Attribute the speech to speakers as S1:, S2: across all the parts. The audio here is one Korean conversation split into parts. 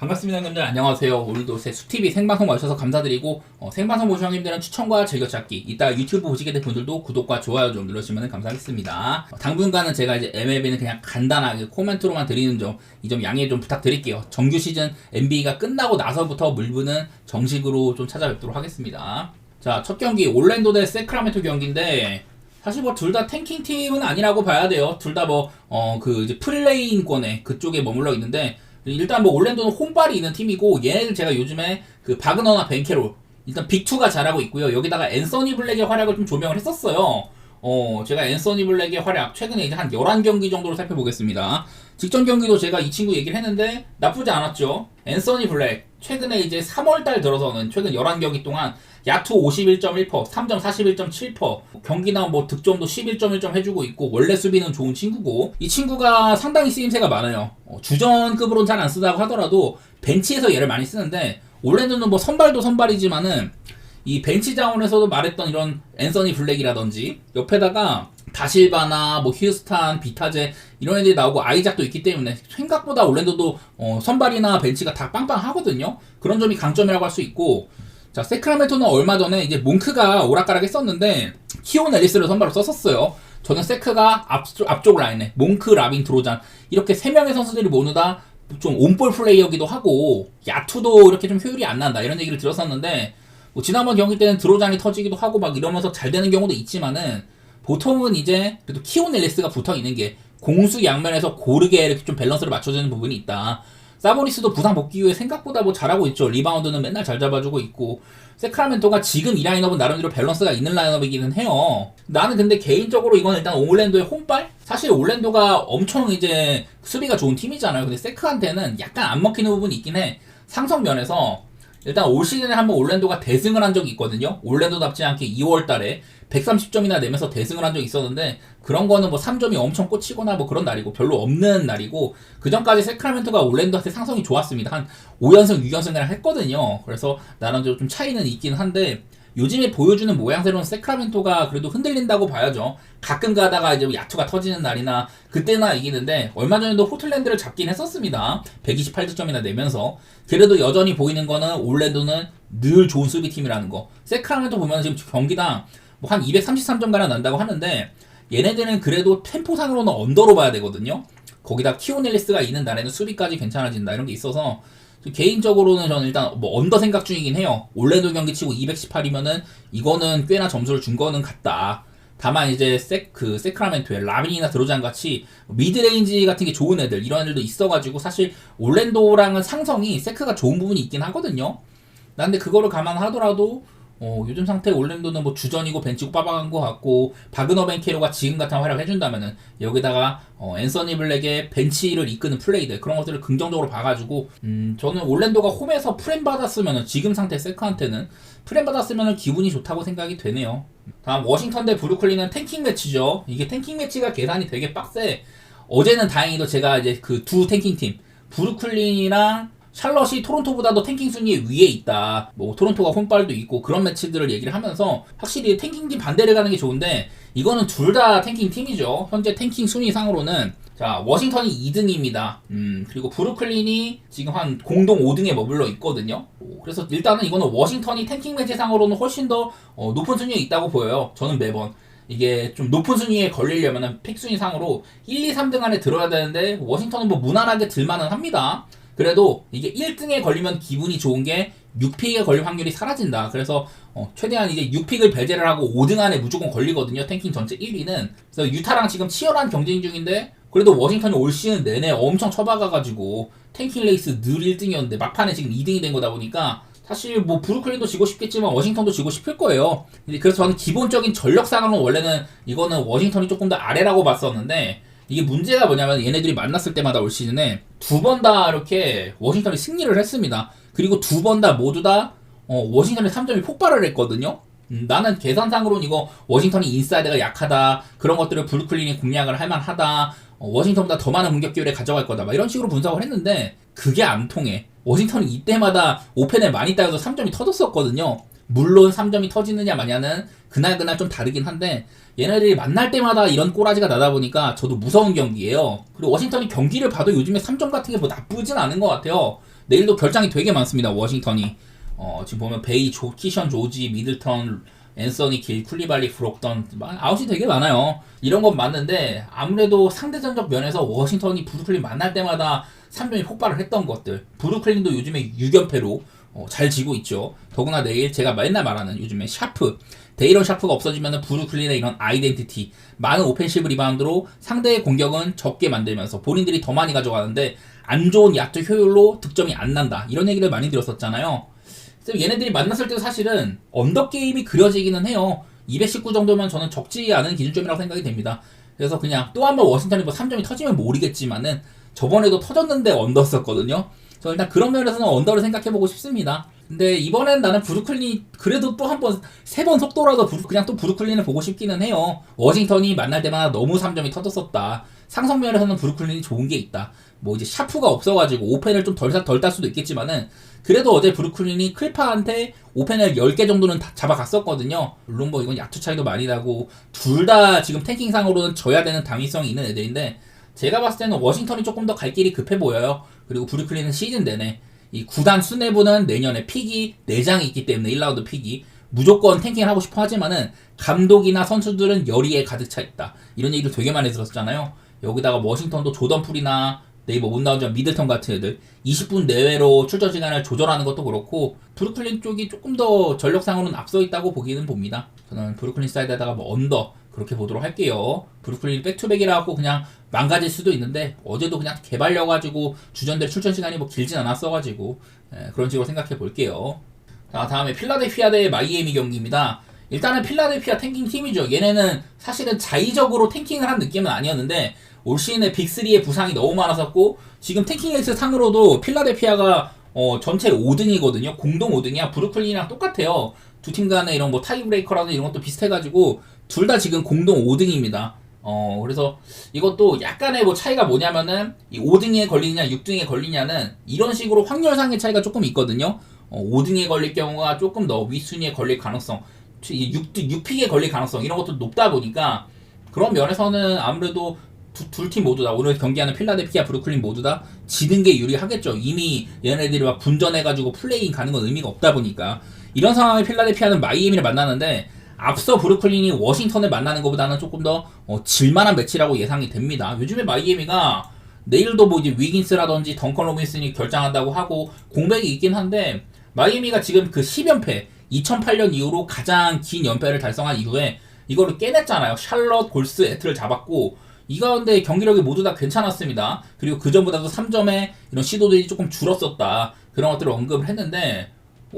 S1: 반갑습니다, 형님들. 안녕하세요. 오늘도 제 수TV 생방송 와주셔서 감사드리고, 생방송 보시는 형님들은 추천과 즐겨찾기, 이따 유튜브 보시게 된 분들도 구독과 좋아요 좀 눌러주시면 감사하겠습니다. 당분간은 제가 이제 MLB는 그냥 간단하게 코멘트로만 드리는 점, 이 점 양해 좀 부탁드릴게요. 정규 시즌 NBA가 끝나고 나서부터 물분은 정식으로 좀 찾아뵙도록 하겠습니다. 자, 첫 경기 올랜도 대 세크라멘토 경기인데, 사실 뭐 둘 다 탱킹 팀은 아니라고 봐야 돼요. 둘 다 뭐 이제 플레이인권에 그쪽에 머물러 있는데, 일단 뭐 올랜도는 홈발이 있는 팀이고, 얘네들 제가 요즘에 그 바그너나 벤케로 일단 빅2가 잘하고 있고요. 여기다가 앤서니 블랙의 활약을 좀 조명을 했었어요. 제가 앤서니 블랙의 활약 최근에 이제 한 11경기 정도로 살펴보겠습니다. 직전 경기도 제가 이 친구 얘기를 했는데 나쁘지 않았죠. 앤서니 블랙 최근에 이제 3월달 들어서는 최근 11경기 동안 야투 51.1%, 3점 41.7%, 경기당 뭐 득점도 11.1점 해주고 있고, 원래 수비는 좋은 친구고, 이 친구가 상당히 쓰임새가 많아요. 주전급으로는 잘 안 쓰다고 하더라도 벤치에서 얘를 많이 쓰는데, 올랜도는 뭐 선발도 선발이지만은 이 벤치 자원에서도 말했던 이런 앤서니 블랙이라든지 옆에다가 다실바나 뭐 휴스탄, 비타제 이런 애들이 나오고 아이작도 있기 때문에 생각보다 올랜도도 선발이나 벤치가 다 빵빵하거든요. 그런 점이 강점이라고 할 수 있고, 자, 세크라멘토는 얼마 전에 이제 몽크가 오락가락 했었는데 키온 앨리스를 선발로 썼었어요. 저는 세크가 앞쪽 라인에 몽크, 라빈, 드로잔 이렇게 3명의 선수들이 모두 다 좀 온볼 플레이어기도 하고 야투도 이렇게 좀 효율이 안 난다 이런 얘기를 들었었는데, 뭐 지난번 경기 때는 드로잔이 터지기도 하고 막 이러면서 잘 되는 경우도 있지만은 보통은 이제 그래도 키온 앨리스가 붙어 있는 게 공수 양면에서 고르게 이렇게 좀 밸런스를 맞춰주는 부분이 있다. 사보니스도 부상 복귀 후에 생각보다 뭐 잘하고 있죠. 리바운드는 맨날 잘 잡아주고 있고, 세크라멘토가 지금 이 라인업은 나름대로 밸런스가 있는 라인업이기는 해요. 나는 근데 개인적으로 이건 일단 올랜도의 홈발? 사실 올랜도가 엄청 이제 수비가 좋은 팀이잖아요. 근데 세크한테는 약간 안 먹히는 부분이 있긴 해. 상성 면에서 일단 올 시즌에 한번 올랜도가 대승을 한 적이 있거든요. 올랜도답지 않게 2월 달에 130점이나 내면서 대승을 한 적이 있었는데, 그런 거는 뭐 3점이 엄청 꽂히거나 뭐 그런 날이고 별로 없는 날이고, 그 전까지 세크라멘토가 올랜도한테 상성이 좋았습니다. 한 5연승, 6연승이랑 했거든요. 그래서 나름대로 좀 차이는 있긴 한데, 요즘에 보여주는 모양새로는 세크라멘토가 그래도 흔들린다고 봐야죠. 가끔 가다가 이제 야투가 터지는 날이나 그때나 이기는데, 얼마 전에도 포틀랜드를 잡긴 했었습니다. 128득점이나 내면서. 그래도 여전히 보이는 거는 올랜도는 늘 좋은 수비팀이라는 거. 세크라멘토 보면 지금 경기당 뭐 한 233점가량 난다고 하는데, 얘네들은 그래도 템포상으로는 언더로 봐야 되거든요. 거기다 키온 앨리스가 있는 날에는 수비까지 괜찮아진다 이런 게 있어서 개인적으로는 저는 일단 뭐 언더 생각 중이긴 해요. 올랜도 경기 치고 218이면은 이거는 꽤나 점수를 준 거는 같다. 다만 이제 세크라멘토의 라빈이나 드로잔 같이 미드레인지 같은 게 좋은 애들, 이런 애들도 있어가지고 사실 올랜도랑은 상성이 세크가 좋은 부분이 있긴 하거든요. 나 근데 그거를 감안하더라도 요즘 상태 올랜도는 뭐 주전이고 벤치고 빠박한 것 같고, 바그너 벤케로가 지금 같은 활약 해준다면은 여기다가 앤서니 블랙의 벤치를 이끄는 플레이들, 그런 것들을 긍정적으로 봐가지고 저는 올랜도가 홈에서 프렘 받았으면은, 지금 상태 세크한테는 프렘 받았으면은 기분이 좋다고 생각이 되네요. 다음 워싱턴 대 브루클린은 탱킹 매치죠. 이게 탱킹 매치가 계산이 되게 빡세. 어제는 다행히도 제가 이제 그 두 탱킹 팀 브루클린이랑 샬럿이 토론토보다도 탱킹 순위에 위에 있다. 뭐 토론토가 홈발도 있고 그런 매치들을 얘기를 하면서 확실히 탱킹팀 반대를 가는 게 좋은데, 이거는 둘 다 탱킹 팀이죠. 현재 탱킹 순위상으로는 자, 워싱턴이 2등입니다. 그리고 브루클린이 지금 한 공동 5등에 머물러 있거든요. 그래서 일단은 이거는 워싱턴이 탱킹 매치상으로는 훨씬 더 높은 순위에 있다고 보여요. 저는 매번 이게 좀 높은 순위에 걸리려면은 픽 순위상으로 1, 2, 3등 안에 들어야 되는데, 워싱턴은 뭐 무난하게 들만은 합니다. 그래도 이게 1등에 걸리면 기분이 좋은 게 6픽에 걸릴 확률이 사라진다. 그래서 최대한 이제 6픽을 배제를 하고 5등 안에 무조건 걸리거든요. 탱킹 전체 1위는. 그래서 유타랑 지금 치열한 경쟁 중인데, 그래도 워싱턴이 올 시즌 내내 엄청 쳐박아가지고 탱킹 레이스 늘 1등이었는데 막판에 지금 2등이 된 거다 보니까 사실 뭐 브루클린도 지고 싶겠지만 워싱턴도 지고 싶을 거예요. 그래서 저는 기본적인 전력상으로는 원래는 이거는 워싱턴이 조금 더 아래라고 봤었는데, 이게 문제가 뭐냐면 얘네들이 만났을 때마다 올 시즌에 두 번 다 이렇게 워싱턴이 승리를 했습니다. 그리고 두 번 다 모두 다 워싱턴의 3점이 폭발을 했거든요. 나는 계산상으로는 이거 워싱턴이 인사이드가 약하다, 그런 것들을 브루클린이 공략을 할 만하다, 워싱턴보다 더 많은 공격 기회를 가져갈 거다, 막 이런 식으로 분석을 했는데 그게 안 통해. 워싱턴이 이때마다 오펜에 많이 따여서 3점이 터졌었거든요. 물론 3점이 터지느냐 마냐는 그날그날 좀 다르긴 한데, 얘네들이 만날 때마다 이런 꼬라지가 나다 보니까 저도 무서운 경기예요. 그리고 워싱턴이 경기를 봐도 요즘에 3점 같은 게 뭐 나쁘진 않은 것 같아요. 내일도 결장이 되게 많습니다. 워싱턴이. 지금 보면 베이, 키션 조지, 미들턴, 앤서니 길, 쿨리발리, 브록던 아웃이 되게 많아요. 이런 건 맞는데 아무래도 상대전적 면에서 워싱턴이 브루클린 만날 때마다 3점이 폭발을 했던 것들. 브루클린도 요즘에 6연패로 잘 지고 있죠. 더구나 내일 제가 맨날 말하는 요즘에 샤프, 데이런 샤프가 없어지면 브루클린의 이런 아이덴티티, 많은 오펜시브 리바운드로 상대의 공격은 적게 만들면서 본인들이 더 많이 가져가는데 안 좋은 야투 효율로 득점이 안 난다. 이런 얘기를 많이 들었었잖아요. 그래서 얘네들이 만났을 때도 사실은 언더 게임이 그려지기는 해요. 219 정도면 저는 적지 않은 기준점이라고 생각이 됩니다. 그래서 그냥 또 한 번 워싱턴이 뭐 3점이 터지면 모르겠지만은 저번에도 터졌는데 언더였었거든요. 그래서 일단 그런 면에서는 언더를 생각해보고 싶습니다. 근데 이번엔 나는 브루클린이 그래도 또 한 번, 3번 속도라도 그냥 또 브루클린을 보고 싶기는 해요. 워싱턴이 만날 때마다 너무 3점이 터졌었다. 상성면에서는 브루클린이 좋은 게 있다. 뭐 이제 샤프가 없어가지고 오펜을 좀 덜 딸 수도 있겠지만은 그래도 어제 브루클린이 클파한테 오펜을 10개 정도는 다 잡아갔었거든요. 물론 뭐 이건 야투 차이도 많이 나고 둘 다 지금 탱킹상으로는 져야 되는 당위성이 있는 애들인데 제가 봤을 때는 워싱턴이 조금 더 갈 길이 급해 보여요. 그리고 브루클린은 시즌 내내 이 구단 수뇌부는 내년에 픽이 4장이 있기 때문에 1라운드 픽이 무조건 탱킹을 하고 싶어 하지만은 감독이나 선수들은 열의에 가득 차 있다. 이런 얘기를 되게 많이 들었잖아요. 여기다가 워싱턴도 조던 풀이나 네이버 못 나오지만 미들턴 같은 애들 20분 내외로 출전 시간을 조절하는 것도 그렇고 브루클린 쪽이 조금 더 전력상으로는 앞서 있다고 보기는 봅니다. 저는 브루클린 사이드에다가 뭐 언더 그렇게 보도록 할게요. 브루클린 백투백이라고 그냥 망가질 수도 있는데 어제도 그냥 개발려가지고 주전들 출전 시간이 뭐 길진 않았어가지고 그런 식으로 생각해 볼게요. 자, 다음에 필라델피아 대 마이애미 경기입니다. 일단은 필라델피아 탱킹 팀이죠. 얘네는 사실은 자의적으로 탱킹을 한 느낌은 아니었는데 올 시즌에 빅3의 부상이 너무 많았었고 지금 탱킹 엑스 상으로도 필라델피아가 전체 5등이거든요. 공동 5등이야. 브루클린이랑 똑같아요. 두 팀 간의 이런 뭐 타이브레이커라든 이런 것도 비슷해가지고 둘 다 지금 공동 5등입니다. 그래서 이것도 약간의 뭐 차이가 뭐냐면은 이 5등에 걸리냐 6등에 걸리냐는 이런 식으로 확률상의 차이가 조금 있거든요. 5등에 걸릴 경우가 조금 더 윗순위에 걸릴 가능성, 6픽에 걸릴 가능성 이런 것도 높다 보니까 그런 면에서는 아무래도 둘 팀 모두 다 오늘 경기하는 필라델피아, 브루클린 모두 다 지는 게 유리하겠죠. 이미 얘네들이 막 분전해가지고 플레이인 가는 건 의미가 없다 보니까 이런 상황에 필라델피아는 마이애미를 만나는데 앞서 브루클린이 워싱턴을 만나는 것보다는 조금 더 질만한 매치라고 예상이 됩니다. 요즘에 마이애미가 내일도 뭐 이제 위긴스라든지 덩컨 로빈슨이 결장한다고 하고 공백이 있긴 한데 마이애미가 지금 그 10연패 2008년 이후로 가장 긴 연패를 달성한 이후에 이거를 깨냈잖아요. 샬럿, 골스, 애틀을 잡았고 이 가운데 경기력이 모두 다 괜찮았습니다. 그리고 그 전보다도 3점의 이런 시도들이 조금 줄었었다. 그런 것들을 언급을 했는데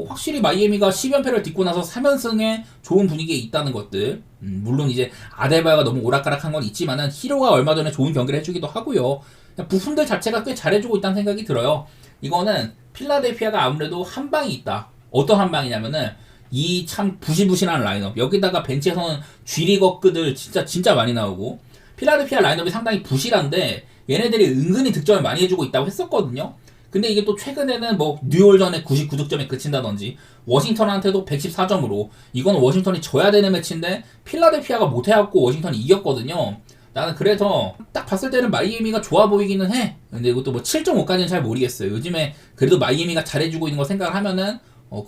S1: 확실히 마이애미가 10연패를 딛고 나서 3연승에 좋은 분위기에 있다는 것들. 물론 이제 아데바요가 너무 오락가락한 건 있지만은 히로가 얼마 전에 좋은 경기를 해주기도 하고요. 부품들 자체가 꽤 잘해주고 있다는 생각이 들어요. 이거는 필라델피아가 아무래도 한 방이 있다. 어떤 한 방이냐면은 이 참 부실부실한 라인업. 여기다가 벤치에서는 쥐리거크들 진짜 많이 나오고 필라델피아 라인업이 상당히 부실한데 얘네들이 은근히 득점을 많이 해주고 있다고 했었거든요. 근데 이게 또 최근에는 뭐 뉴올전에 99득점에 그친다든지 워싱턴한테도 114점으로 이거는 워싱턴이 져야 되는 매치인데 필라델피아가 못해갖고 워싱턴이 이겼거든요. 나는 그래서 딱 봤을 때는 마이애미가 좋아 보이기는 해. 근데 이것도 뭐 7.5까지는 잘 모르겠어요. 요즘에 그래도 마이애미가 잘해주고 있는 거 생각을 하면은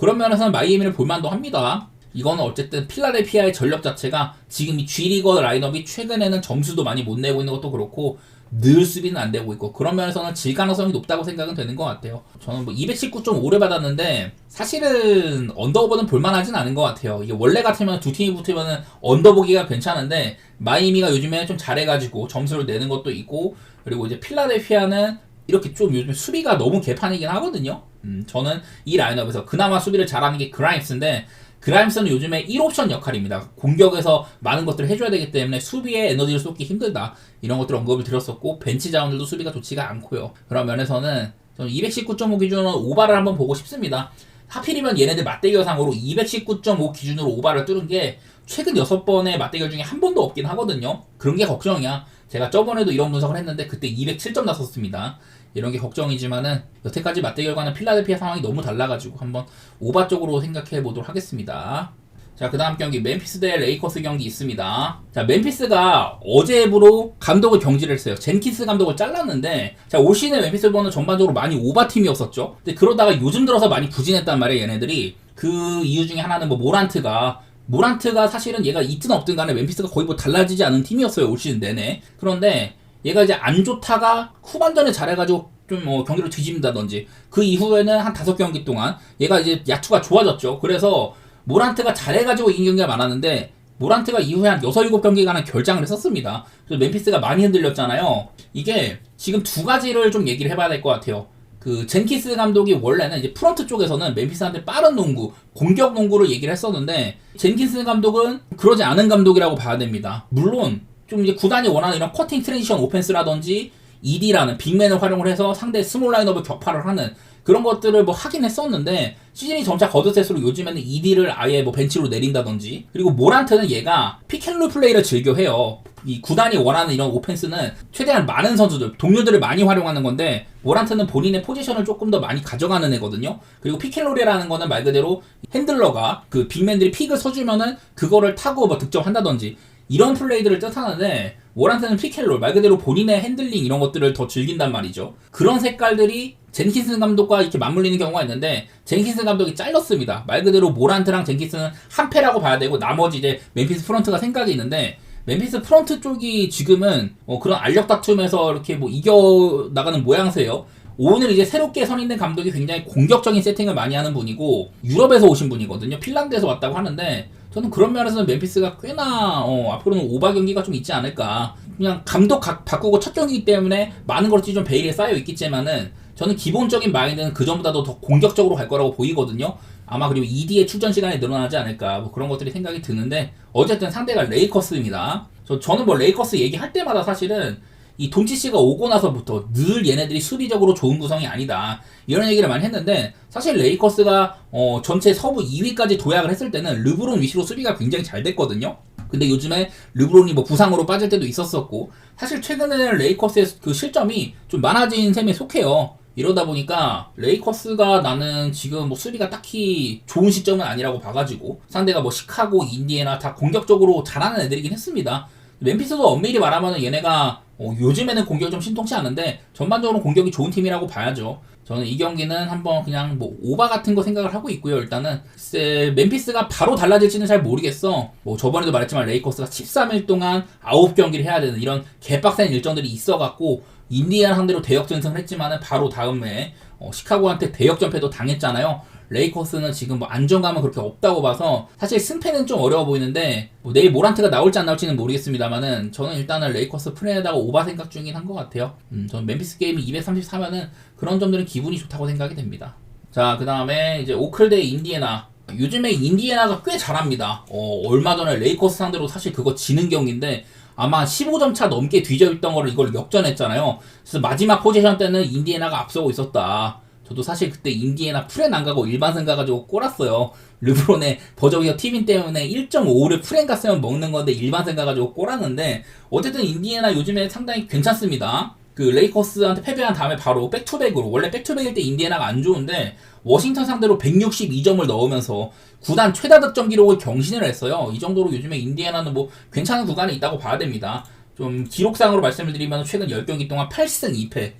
S1: 그런 면에서는 마이애미를 볼만도 합니다. 이거는 어쨌든 필라델피아의 전력 자체가 지금 이 G리거 라인업이 최근에는 점수도 많이 못 내고 있는 것도 그렇고 늘 수비는 안 되고 있고 그런 면에서는 질 가능성이 높다고 생각은 되는 것 같아요. 저는 뭐 219.5를 받았는데 사실은 언더오버는 볼만하진 않은 것 같아요. 이게 원래 같으면 두 팀이 붙으면 언더보기가 괜찮은데 마이애미가 요즘에 좀 잘해가지고 점수를 내는 것도 있고 그리고 이제 필라델피아는 이렇게 좀 요즘 수비가 너무 개판이긴 하거든요. 저는 이 라인업에서 그나마 수비를 잘하는 게 그라임스인데 그라임스는 요즘에 1옵션 역할입니다. 공격에서 많은 것들을 해줘야 되기 때문에 수비에 에너지를 쏟기 힘들다. 이런 것들 언급을 드렸었고 벤치 자원들도 수비가 좋지가 않고요. 그런 면에서는 저는 219.5 기준으로 오바를 한번 보고 싶습니다. 하필이면 얘네들 맞대결상으로 219.5 기준으로 오바를 뚫은 게 최근 6번의 맞대결 중에 한 번도 없긴 하거든요. 그런 게 걱정이야. 제가 저번에도 이런 분석을 했는데 그때 207점 났었습니다. 이런 게 걱정이지만은 여태까지 맞대결과는 필라델피아 상황이 너무 달라가지고 한번 오바 쪽으로 생각해 보도록 하겠습니다. 자, 그 다음 경기 멤피스 대 레이커스 경기 있습니다. 자, 멤피스가 어제부로 감독을 경질을 했어요. 젠킨스 감독을 잘랐는데, 자, 올 시즌 멤피스 보는 전반적으로 많이 오바팀이었었죠. 근데 그러다가 요즘 들어서 많이 부진했단 말이에요, 얘네들이. 그 이유 중에 하나는 뭐 모란트가 사실은 얘가 있든 없든 간에 멤피스가 거의 뭐 달라지지 않은 팀이었어요, 올 시즌 내내. 그런데 얘가 이제 안 좋다가 후반전에 잘해가지고 좀 경기를 뒤집는다든지, 그 이후에는 한 5경기 동안 얘가 이제 야투가 좋아졌죠. 그래서 모란트가 잘해가지고 이긴 경기가 많았는데, 모란트가 이후에 한 6, 7경기가는 결장을 했었습니다. 그래서 멤피스가 많이 흔들렸잖아요. 이게 지금 두 가지를 좀 얘기를 해봐야 될 것 같아요. 그 젠키스 감독이 원래는 이제 프런트 쪽에서는 멤피스한테 빠른 농구, 공격 농구를 얘기를 했었는데, 젠키스 감독은 그러지 않은 감독이라고 봐야 됩니다. 물론 좀 이제 구단이 원하는 이런 커팅 트랜지션 오펜스라든지 ED라는 빅맨을 활용을 해서 상대 스몰 라인업을 격파를 하는 그런 것들을 뭐 하긴 했었는데, 시즌이 점차 거듭될수록 요즘에는 ED를 아예 뭐 벤치로 내린다든지, 그리고 모란트는 얘가 피켄롤 플레이를 즐겨해요. 이 구단이 원하는 이런 오펜스는 최대한 많은 선수들, 동료들을 많이 활용하는 건데, 모란트는 본인의 포지션을 조금 더 많이 가져가는 애거든요. 그리고 피켄롤이라는 거는 말 그대로 핸들러가 그 빅맨들이 픽을 서주면은 그거를 타고 뭐 득점한다든지 이런 플레이들을 뜻하는데, 모란트는 피켄롤, 말 그대로 본인의 핸들링 이런 것들을 더 즐긴단 말이죠. 그런 색깔들이 젠킨스 감독과 이렇게 맞물리는 경우가 있는데, 젠킨스 감독이 잘렸습니다. 말 그대로 모란트랑 젠킨스는 한 패라고 봐야 되고, 나머지 이제 멤피스 프런트가 생각이 있는데, 멤피스 프런트 쪽이 지금은 그런 알력 다툼에서 이렇게 뭐 이겨 나가는 모양새예요. 오늘 이제 새롭게 선임된 감독이 굉장히 공격적인 세팅을 많이 하는 분이고, 유럽에서 오신 분이거든요. 핀란드에서 왔다고 하는데, 저는 그런 면에서는 멤피스가 꽤나 앞으로는 오바 경기가 좀 있지 않을까. 그냥 감독 바꾸고 첫 경기이기 때문에 많은 것들이 좀 베일에 쌓여 있겠지만은, 저는 기본적인 마인드는 그전보다도 더 공격적으로 갈 거라고 보이거든요. 아마 그리고 ED의 출전 시간이 늘어나지 않을까, 뭐 그런 것들이 생각이 드는데, 어쨌든 상대가 레이커스입니다. 저는 뭐 레이커스 얘기할 때마다 사실은 이 돈치치가 오고 나서부터 늘 얘네들이 수비적으로 좋은 구성이 아니다, 이런 얘기를 많이 했는데, 사실 레이커스가 전체 서부 2위까지 도약을 했을 때는 르브론 위시로 수비가 굉장히 잘 됐거든요. 근데 요즘에 르브론이 뭐 부상으로 빠질 때도 있었었고, 사실 최근에는 레이커스의 그 실점이 좀 많아진 셈에 속해요. 이러다 보니까 레이커스가 나는 지금 뭐 수비가 딱히 좋은 시점은 아니라고 봐가지고, 상대가 뭐 시카고, 인디애나 다 공격적으로 잘하는 애들이긴 했습니다. 멤피스도 엄밀히 말하면 얘네가 요즘에는 공격이 좀 신통치 않은데 전반적으로 공격이 좋은 팀이라고 봐야죠. 저는 이 경기는 한번 그냥 뭐 오바 같은 거 생각을 하고 있고요. 일단은 글쎄 멤피스가 바로 달라질지는 잘 모르겠어. 뭐 저번에도 말했지만 레이커스가 13일 동안 9경기를 해야 되는 이런 개빡센 일정들이 있어갖고, 인디애나 상대로 대역전승을 했지만은 바로 다음에 시카고한테 대역전패도 당했잖아요. 레이커스는 지금 뭐 안정감은 그렇게 없다고 봐서 사실 승패는 좀 어려워 보이는데, 뭐 내일 모란트가 나올지 안 나올지는 모르겠습니다만은 저는 일단은 레이커스 프레에다가 오바 생각 중인 한 것 같아요. 저는 멤피스 게임이 234면은 그런 점들은 기분이 좋다고 생각이 됩니다. 자, 그 다음에 이제 오클 대 인디애나. 요즘에 인디애나가 꽤 잘합니다. 얼마 전에 레이커스 상대로 사실 그거 지는 경기인데, 아마 15점 차 넘게 뒤져있던 거를 이걸 역전했잖아요. 그래서 마지막 포지션 때는 인디애나가 앞서고 있었다. 저도 사실 그때 인디애나 프렌 안 가고 일반승 가가지고 꼴았어요. 르브론의 버저비어 티빈 때문에 1.5를 프렌 갔으면 먹는 건데 일반승 가가지고 꼴았는데, 어쨌든 인디애나 요즘에 상당히 괜찮습니다. 그 레이커스한테 패배한 다음에 바로 백투백으로, 원래 백투백일 때 인디애나가 안 좋은데 워싱턴 상대로 162점을 넣으면서 구단 최다 득점 기록을 경신을 했어요. 이 정도로 요즘에 인디애나는 뭐 괜찮은 구간에 있다고 봐야 됩니다. 좀 기록상으로 말씀을 드리면 최근 10경기 동안 8승 2패,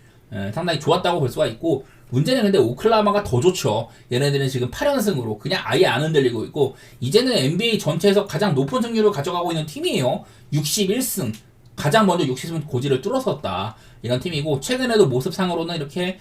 S1: 상당히 좋았다고 볼 수가 있고, 문제는 근데 오클라호마가 더 좋죠. 얘네들은 지금 8연승으로 그냥 아예 안 흔들리고 있고, 이제는 NBA 전체에서 가장 높은 승률을 가져가고 있는 팀이에요. 61승. 가장 먼저 60승 고지를 뚫었었다, 이런 팀이고, 최근에도 모습상으로는 이렇게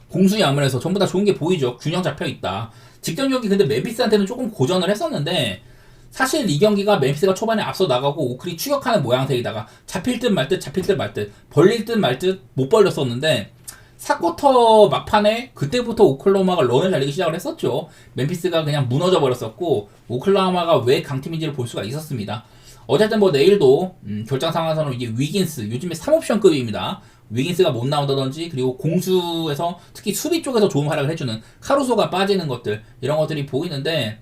S1: 공수야물에서 전부 다 좋은 게 보이죠. 균형 잡혀있다. 직전력이 근데 멤피스한테는 조금 고전을 했었는데, 사실 이 경기가 멤피스가 초반에 앞서 나가고 오클이 추격하는 모양새에다가 잡힐 듯 말 듯, 잡힐 듯 말 듯, 벌릴 듯 말 듯 못 벌렸었는데, 4쿼터 막판에 그때부터 오클라호마가 런을 달리기 시작을 했었죠. 멤피스가 그냥 무너져 버렸었고, 오클라호마가 왜 강팀인지를 볼 수가 있었습니다. 어쨌든 뭐 내일도 결정 상황에서는 이게 위긴스, 요즘에 3옵션급입니다. 위긴스가 못 나온다든지, 그리고 공수에서 특히 수비 쪽에서 좋은 활약을 해주는 카루소가 빠지는 것들, 이런 것들이 보이는데,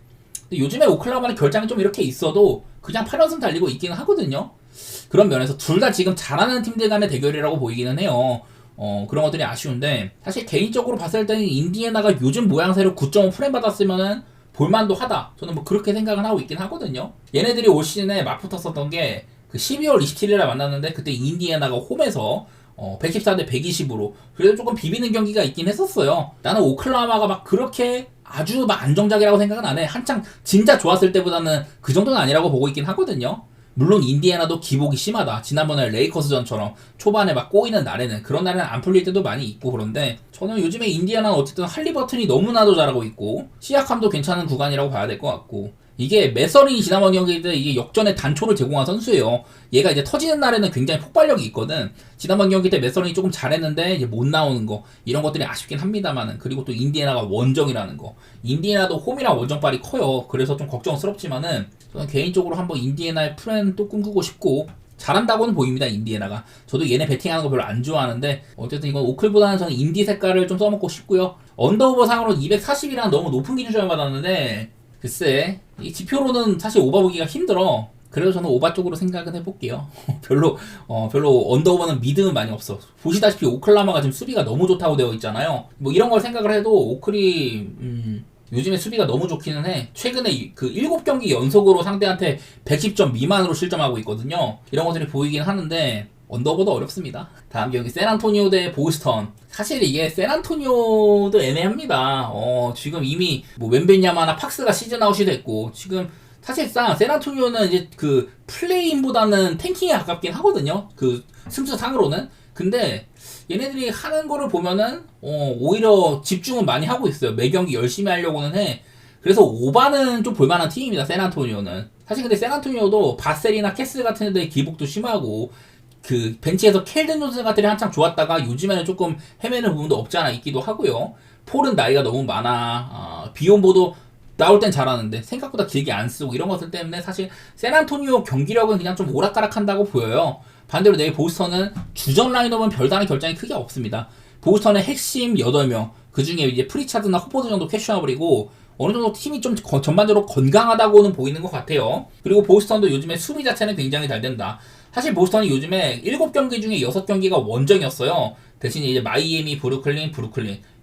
S1: 근데 요즘에 오클라호마는 결장이 좀 이렇게 있어도 그냥 8연승 달리고 있기는 하거든요. 그런 면에서 둘 다 지금 잘하는 팀들 간의 대결이라고 보이기는 해요. 그런 것들이 아쉬운데, 사실 개인적으로 봤을 때는 인디애나가 요즘 모양새로 9.5 프레임 받았으면은 볼만도 하다. 저는 뭐 그렇게 생각을 하고 있긴 하거든요. 얘네들이 올 시즌에 맞붙었었던 게 그 12월 27일에 만났는데 그때 인디애나가 홈에서 114대 120으로 그래도 조금 비비는 경기가 있긴 했었어요. 나는 오클라호마가 막 그렇게 아주 막 안정적이라고 생각은 안 해. 한창 진짜 좋았을 때보다는 그 정도는 아니라고 보고 있긴 하거든요. 물론 인디애나도 기복이 심하다. 지난번에 레이커스전처럼 초반에 막 꼬이는 날에는 그런 날에는 안 풀릴 때도 많이 있고 그런데 저는 요즘에 인디애나는 어쨌든 할리버튼이 너무나도 잘하고 있고 시약함도 괜찮은 구간이라고 봐야 될 것 같고 이게 메서린이 지난번 경기 때 이게 역전의 단초를 제공한 선수예요. 얘가 이제 터지는 날에는 굉장히 폭발력이 있거든. 지난번 경기 때 메서린이 조금 잘했는데 이제 못 나오는 거 이런 것들이 아쉽긴 합니다만은 그리고 또 인디애나가 원정이라는 거 인디애나도 홈이랑 원정빨이 커요. 그래서 좀 걱정스럽지만은 저는 개인적으로 한번 인디애나의 프렌 또 꿈꾸고 싶고 잘한다고는 보입니다. 인디애나가 저도 얘네 배팅하는 거 별로 안 좋아하는데 어쨌든 이건 오클보다는 저는 인디 색깔을 좀 써먹고 싶고요. 언더오버 상으로 240이랑 너무 높은 기준점을 받았는데 글쎄 이 지표로는 사실 오바 보기가 힘들어. 그래서 저는 오바 쪽으로 생각은 해볼게요. 별로 언더오버는 믿음은 많이 없어. 보시다시피 오클라마가 지금 수비가 너무 좋다고 되어 있잖아요. 뭐 이런 걸 생각을 해도 오클이 요즘에 수비가 너무 좋기는 해. 최근에 그 7경기 연속으로 상대한테 110점 미만으로 실점하고 있거든요. 이런 것들이 보이긴 하는데 언더보다 어렵습니다. 다음 경기 샌안토니오 대 보스턴. 사실 이게 샌안토니오도 애매합니다. 지금 이미 뭐 웬벤야마나 팍스가 시즌 아웃이 됐고 지금 사실상 샌안토니오는 이제 그 플레이인보다는 탱킹에 가깝긴 하거든요. 그 승수상으로는. 근데 얘네들이 하는 거를 보면은 오히려 집중은 많이 하고 있어요. 매 경기 열심히 하려고는 해. 그래서 오바는 좀 볼만한 팀입니다. 샌안토니오는. 사실 근데 샌안토니오도 바셀이나 캐슬 같은 데의 기복도 심하고 그 벤치에서 켈든 존슨 같은 애 한창 좋았다가 요즘에는 조금 헤매는 부분도 없지 않아 있기도 하고요. 폴은 나이가 너무 많아. 비욘보도 나올 땐 잘하는데 생각보다 길게 안 쓰고 이런 것들 때문에 사실 샌안토니오 경기력은 그냥 좀 오락가락한다고 보여요. 반대로 내일 보스턴은 주전 라인업은 별다른 결장이 크게 없습니다. 보스턴의 핵심 8명 그 중에 이제 프리차드나 호포드 정도 캐시아블이고 어느 정도 팀이 좀 전반적으로 건강하다고는 보이는 것 같아요. 그리고 보스턴도 요즘에 수비 자체는 굉장히 잘 된다. 사실 보스턴이 요즘에 7경기 중에 6경기가 원정이었어요. 대신 이제 마이애미, 브루클린,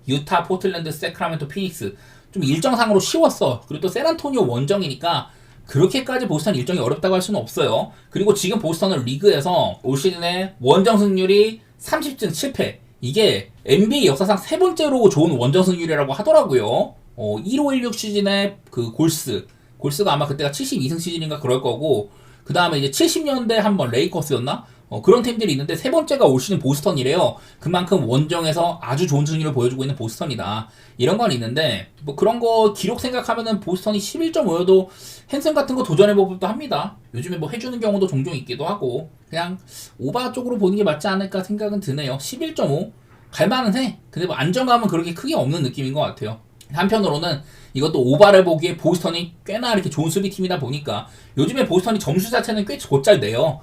S1: 유타, 포틀랜드, 세크라멘토, 피닉스 좀 일정상으로 쉬웠어. 그리고 또 샌안토니오 원정이니까 그렇게까지 보스턴 일정이 어렵다고 할 수는 없어요. 그리고 지금 보스턴은 리그에서 올 시즌에 원정 승률이 30승 7패. 이게 NBA 역사상 세 번째로 좋은 원정 승률이라고 하더라고요. 1516 시즌에 그 골스가 아마 그때가 72승 시즌인가 그럴 거고 그 다음에 이제 70년대 한번 레이커스였나? 그런 팀들이 있는데 세 번째가 올 시즌 보스턴이래요. 그만큼 원정에서 아주 좋은 승률을 보여주고 있는 보스턴이다. 이런 건 있는데 뭐 그런 거 기록 생각하면은 보스턴이 11.5여도 헨슨 같은 거 도전해볼 법도 합니다. 요즘에 뭐 해주는 경우도 종종 있기도 하고 그냥 오바 쪽으로 보는 게 맞지 않을까 생각은 드네요. 11.5 갈만은 해. 근데 뭐 안정감은 그렇게 크게 없는 느낌인 것 같아요. 한편으로는 이것도 오바를 보기에 보스턴이 꽤나 이렇게 좋은 수비팀이다 보니까 요즘에 보스턴이 점수 자체는 꽤 곧잘 내요.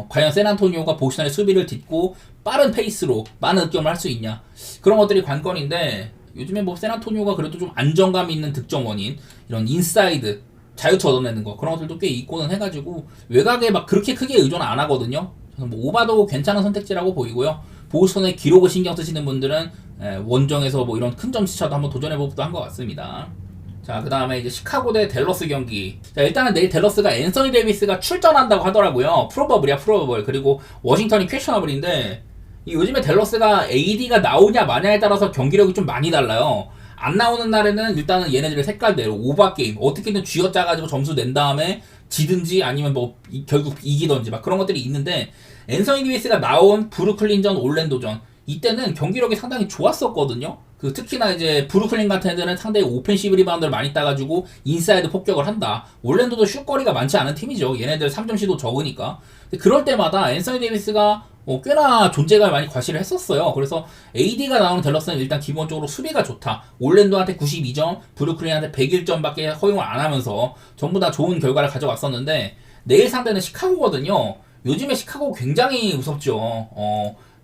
S1: 과연 샌안토니오가 보스턴의 수비를 딛고 빠른 페이스로 많은 득점을 할 수 있냐 그런 것들이 관건인데 요즘에 뭐 샌안토니오가 그래도 좀 안정감 있는 득점원인 이런 인사이드 자유투 얻어내는 거 그런 것들도 꽤 있고는 해가지고 외곽에 막 그렇게 크게 의존 안 하거든요. 저는 뭐 오바도 괜찮은 선택지라고 보이고요. 보스턴의 기록을 신경 쓰시는 분들은 원정에서 뭐 이런 큰 점수차도 한번 도전해보기도 한 것 같습니다. 자, 그 다음에 이제 시카고 대 댈러스 경기. 자, 일단은 내일 댈러스가 앤서니 데이비스가 출전한다고 하더라고요. 프로버블. 그리고 워싱턴이 퀘셔너블인데 요즘에 댈러스가 AD가 나오냐 마냐에 따라서 경기력이 좀 많이 달라요. 안 나오는 날에는 일단은 얘네들의 색깔대로 오바 게임 어떻게든 쥐어짜가지고 점수 낸 다음에 지든지 아니면 뭐 결국 이기던지 막 그런 것들이 있는데 앤서니 데이비스가 나온 브루클린전, 올랜도전 이때는 경기력이 상당히 좋았었거든요. 그 특히나 이제 브루클린 같은 애들은 상대히 오펜시브 리바운드를 많이 따가지고 인사이드 폭격을 한다. 올랜도도 슛거리가 많지 않은 팀이죠. 얘네들 3점 시도 적으니까. 그럴 때마다 앤서니 데이비스가 꽤나 존재감을 많이 과시를 했었어요. 그래서 AD가 나오는 댈러스는 일단 기본적으로 수비가 좋다. 올랜도한테 92점, 브루클린한테 101점밖에 허용을 안 하면서 전부 다 좋은 결과를 가져왔었는데 내일 상대는 시카고거든요. 요즘에 시카고 굉장히 무섭죠.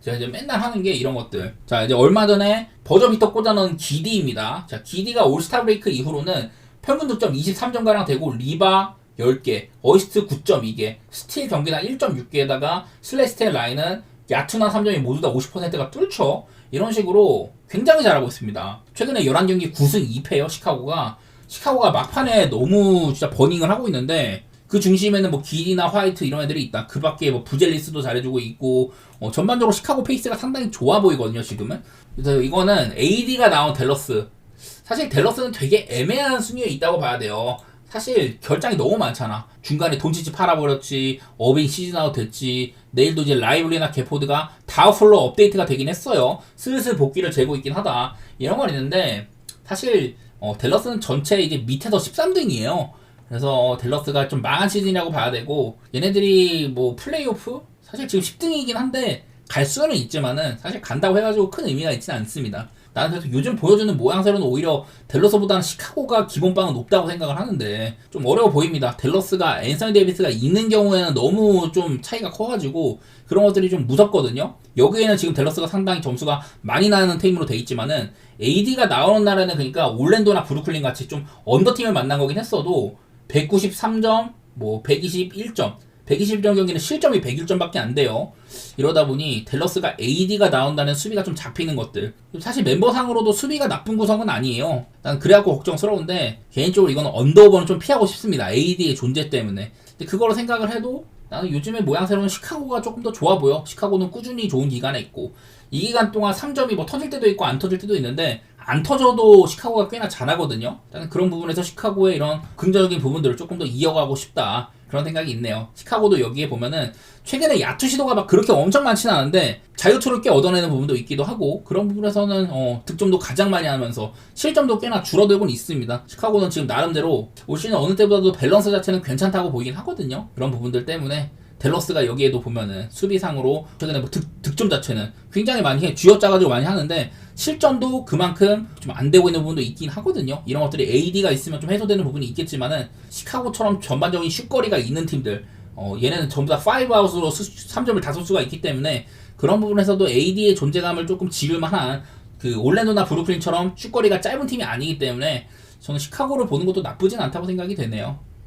S1: 제가 이제 맨날 하는 게 이런 것들. 자, 이제 얼마 전에 버저비터 꽂아놓은 기디입니다. 자, 기디가 올스타 브레이크 이후로는 평균 득점 23점가량 되고, 리바 10개, 어시스트 9.2개, 스틸 경기당 1.6개에다가 슬래시스텔 라인은 야투나 3점이 모두 다 50%가 뚫죠. 이런 식으로 굉장히 잘하고 있습니다. 최근에 11경기 9승 2패요, 시카고가. 시카고가 막판에 너무 진짜 버닝을 하고 있는데 그 중심에는 뭐 길이나 화이트 이런 애들이 있다. 그 밖에 뭐 부젤리스도 잘해주고 있고 전반적으로 시카고 페이스가 상당히 좋아 보이거든요 지금은. 그래서 이거는 AD가 나온 댈러스, 사실 댈러스는 되게 애매한 순위에 있다고 봐야 돼요. 사실 결장이 너무 많잖아. 중간에 돈치치 팔아버렸지, 어빙 시즌아웃 됐지, 내일도 이제 라이블리나 게포드가 다우플로 업데이트가 되긴 했어요. 슬슬 복귀를 재고 있긴 하다. 이런 건 있는데 사실 댈러스는 전체 이제 밑에서 13등이에요. 그래서 댈러스가 좀 망한 시즌이라고 봐야 되고, 얘네들이 뭐 플레이오프? 사실 지금 10등이긴 한데 갈 수는 있지만은 사실 간다고 해가지고 큰 의미가 있지는 않습니다. 나는 그래서 요즘 보여주는 모양새로는 오히려 댈러스보다는 시카고가 기본빵은 높다고 생각을 하는데 좀 어려워 보입니다. 댈러스가 앤서니 데이비스가 있는 경우에는 너무 좀 차이가 커가지고 그런 것들이 좀 무섭거든요. 여기에는 지금 댈러스가 상당히 점수가 많이 나는 팀으로 돼 있지만은 AD가 나오는 날에는 그러니까 올랜도나 브루클린 같이 좀 언더팀을 만난 거긴 했어도 193점, 뭐 121점, 121점 경기는 실점이 101점밖에 안 돼요. 이러다 보니 댈러스가 AD가 나온다는 수비가 좀 잡히는 것들. 사실 멤버상으로도 수비가 나쁜 구성은 아니에요. 난 그래갖고 걱정스러운데 개인적으로 이거는 언더오버는 좀 피하고 싶습니다. AD의 존재 때문에. 근데 그거로 생각을 해도 나는 요즘에 모양새로운 시카고가 조금 더 좋아 보여. 시카고는 꾸준히 좋은 기간에 있고 이 기간 동안 3점이 뭐 터질 때도 있고 안 터질 때도 있는데 안 터져도 시카고가 꽤나 잘하거든요. 나는 그런 부분에서 시카고의 이런 긍정적인 부분들을 조금 더 이어가고 싶다. 그런 생각이 있네요. 시카고도 여기에 보면은 최근에 야투 시도가 막 그렇게 엄청 많지는 않은데 자유투를 꽤 얻어내는 부분도 있기도 하고 그런 부분에서는 득점도 가장 많이 하면서 실점도 꽤나 줄어들고는 있습니다. 시카고는 지금 나름대로 올 시즌 어느 때보다도 밸런스 자체는 괜찮다고 보이긴 하거든요. 그런 부분들 때문에 댈러스가 여기에도 보면은 수비상으로 최근에 뭐 득점 자체는 굉장히 많이 해, 쥐어짜가지고 많이 하는데 실점도 그만큼 좀 안 되고 있는 부분도 있긴 하거든요. 이런 것들이 AD가 있으면 좀 해소되는 부분이 있겠지만은 시카고처럼 전반적인 슛거리가 있는 팀들, 얘네는 전부 다 5아웃으로 3점을 다 쏠 수가 있기 때문에 그런 부분에서도 AD의 존재감을 조금 지울 만한 그 올랜도나 브루클린처럼 슛거리가 짧은 팀이 아니기 때문에 저는 시카고를 보는 것도 나쁘진 않다고 생각이 되네요.